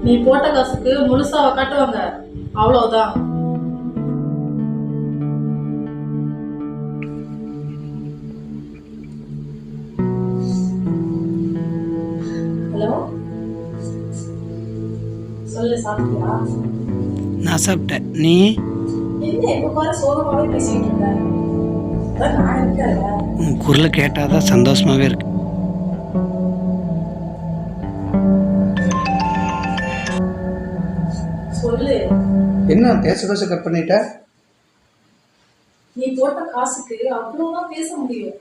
நீ போட்ட காசுக்கு முழுசாவ காட்டுவாங்க, அவ்வளவுதான். ஹலோ, சொல்லு, சாப்பிட்டியா? நான் சாப்பிட்டேன். நீ என்ன எப்ப பாரு சோகமாவே பேசிட்டு இருக்க? அதான் நான் இருக்கேன்ல. உன் குரலை கேட்டாதான் சந்தோஷமாவே இருக்கு. சொல்லு. என்ன பேச பேச கட் பண்ணிட்ட? நீ போட்ட காசுக்கு அவ்வளவுதான் பேச முடியும்.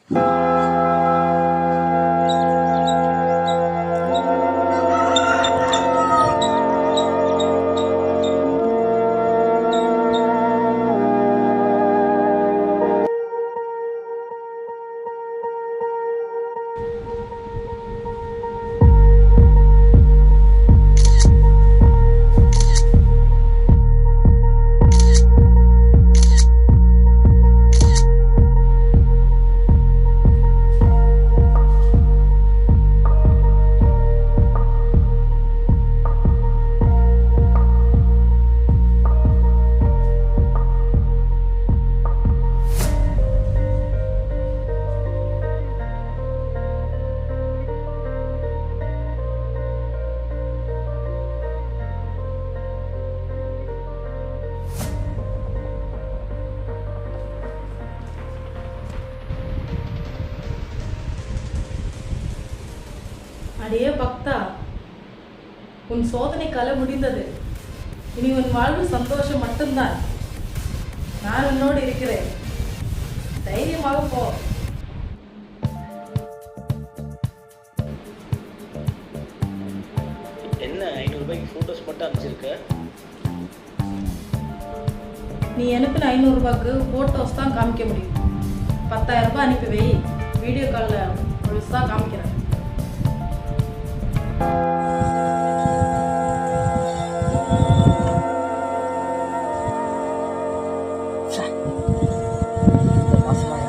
அடே பக்தா, உன் சோதனை காலம் முடிந்தது. இனி உன் வாழ்வு சந்தோஷம் மட்டும்தான். நான் உன்னோடு இருக்கிறேன். தைரியமாக போ. என்ன 500 ரூபாய்க்கு ஃபோட்டோஸ் மட்டும் அனுப்பிச்சிருக்க? நீ அனுப்பின 500 ரூபாய்க்கு ஃபோட்டோஸ் தான் காமிக்க முடியும். 10,000 ரூபாய் அனுப்பி வை. வீடியோ காலில் முழுசாக காமிக்கிறேன்.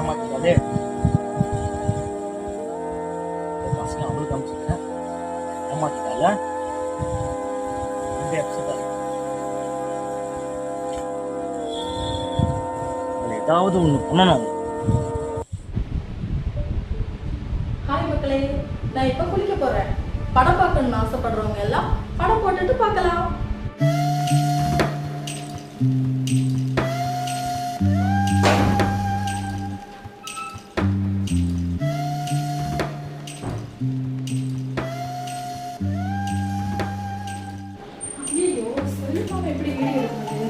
ஏமாத்திட்டாலே காசுலாம் அவளுக்கு அனுப்பிச்சிருக்கேன். ஏமாத்திட்டால ரொம்ப அப்செட் ஆகும். ஏதாவது ஒன்று பண்ணணும். ஹாய் மக்களே, நான் இப்போ குளிக்க போறேன். படம் பார்க்கணும்னு ஆசைப்படுறவங்க எல்லாம் படம் போட்டுட்டு பார்க்கலாம். ஐயோ, சொல்லிப்பாம எப்படி வீடியோ எடுக்கிறது?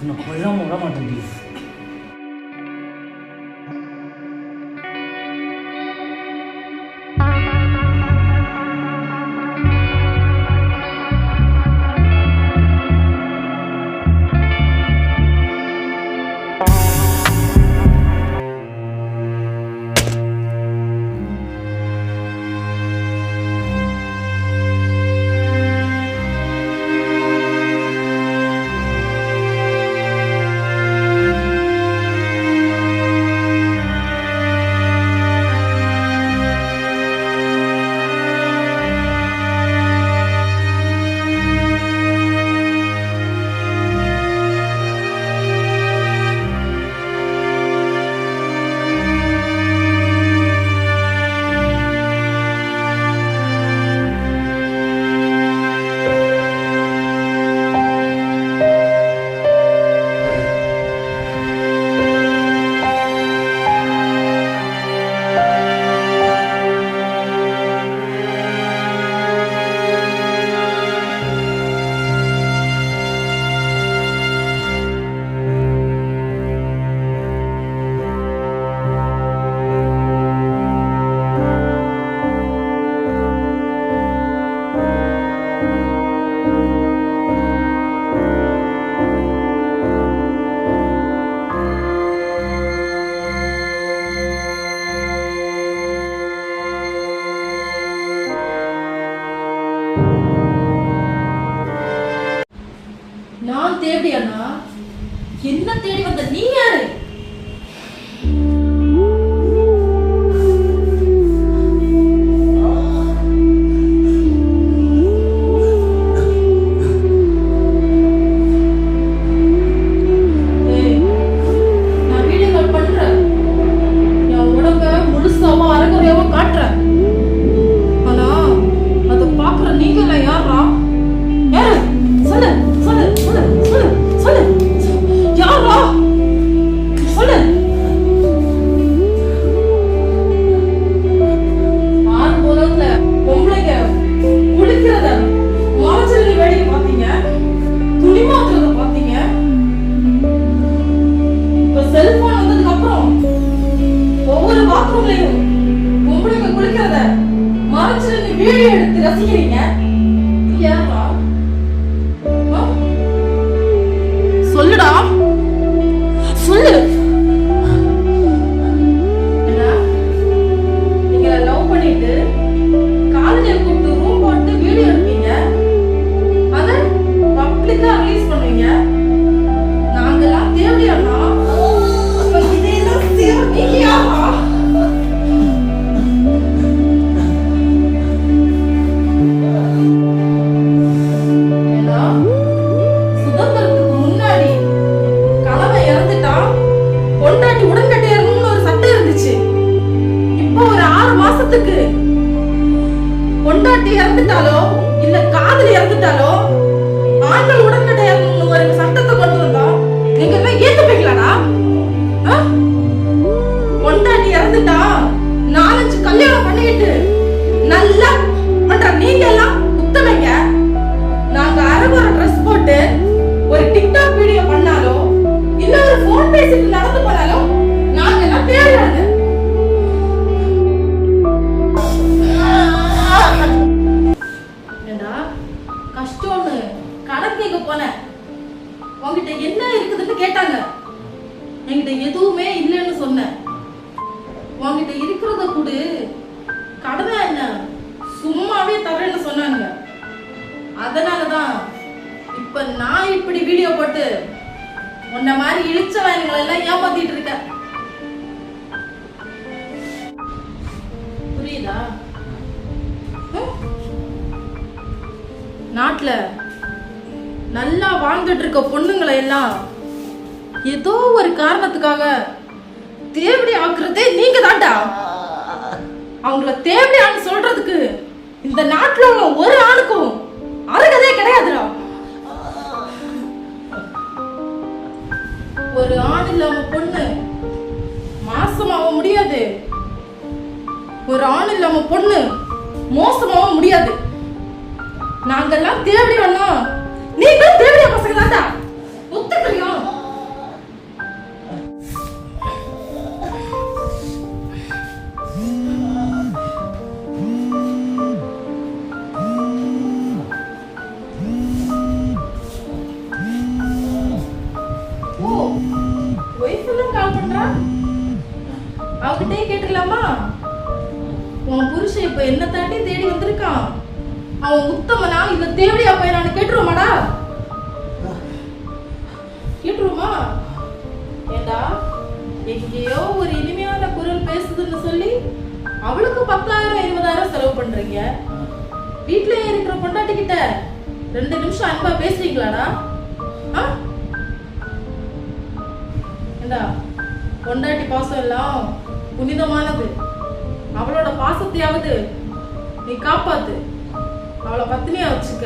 நான் கொள்ளாம விட மாட்டேன். நான் தேடியானா? என்ன தேடி வந்த நீ யாரு? சொல்லுடா, சொல்லு. நீங்க லவ் பண்ணிட்டு காலேஜ் கூப்பிட்டு ரூம் போட்டு வீடியோ எடுப்பீங்க, அத பப்ளிக்கா ரிலீஸ் பண்ணுவீங்க. நாங்கெல்லாம் தேவையானா? அப்ப இதெல்லாம் தேவையா? பொண்டாட்டி இறந்துட்டாலோ இல்ல காதலி இறந்துட்டாலோ ஆண்கள் உடன்கட்டை ஒரு சட்டத்தை கொண்டு வந்தோம். நீங்க எல்லாம் ஏத்துப்பீங்களாடா? பொண்டாட்டி இறந்துட்டா 4-5 கல்யாணம் பண்ணிக்கிட்டு நல்லா பண்ற நீங்க எல்லாம் உத்தமைங்க. நாங்க அரகுற ட்ரெஸ் போட்டு ஒரு டிக்டாக் வீடியோ பண்ணாலோ இல்ல ஒரு போன் பேசிட்டு நடந்து போனாலும் நாங்க எல்லாம் தேவையாங்க. கஷ்டம்னு கடற்கைக்கு போனேன். உங்ககிட்ட என்ன இருக்குதுன்னு கேட்டாங்க. என்கிட்ட எதுவுமே இல்லைன்னு சொன்னேன். உங்ககிட்ட இருக்கிறத கூட கடனை என்ன சும்மாவே தரேன்னு சொன்னாங்க. அதனாலதான் இப்ப நான் இப்படி வீடியோ போட்டு உன்ன மாதிரி இழிச்ச வாயங்களை எல்லாம் ஏமாத்திட்டு இருக்கேன். புரியுதா? நாட்டுல நல்லா வாழ்ந்துட்டு இருக்க பொண்ணுங்களை எல்லாம் ஏதோ ஒரு காரணத்துக்காக தேவடி ஆக்குறதே நீங்க தான்டா. அவங்கள தேவடியான்னு சொல்றதுக்கு இந்த நாட்டுல உள்ள ஒரு ஆணுக்கும் அருகதே கிடையாதுடா. ஒரு ஆண் இல்லாம பொண்ணு மாசமாவ முடியாது. ஒரு ஆண் இல்லாம பொண்ணு மோசமாவ முடியாது. நாங்கெல்லாம் தேவடி வந்தோம். நீங்க தேவடியா பசங்க தான்டா. ஒத்துக்கலையா? ஓ, ஒய்ஃப் எல்லாம் கால் பண்றா. அவகிட்டே கேட்டுலாமா? உன் புருஷன் இப்ப என்ன தாண்டி தேடி வந்திருக்கான். அவன் உத்தமனா இல்ல தேவடியா பையனான்னு கேட்டுருமாடா? கேட்டுருமா? ஏண்டா எங்கேயோ ஒரு இனிமையான குரல் பேசுதுன்னு சொல்லி அவளுக்கு 10,000-20,000 செலவு பண்றீங்க. வீட்டுல இருக்கிற பொண்டாட்டி கிட்ட 2 நிமிஷம் அன்பா பேசுறீங்களாடா? ஏண்டா பொண்டாட்டி பாசம் எல்லாம் புனிதமானது. அவளோட பாசத்தையாவது நீ காப்பாத்து. அவளை பத்தினியா வச்சுக்க.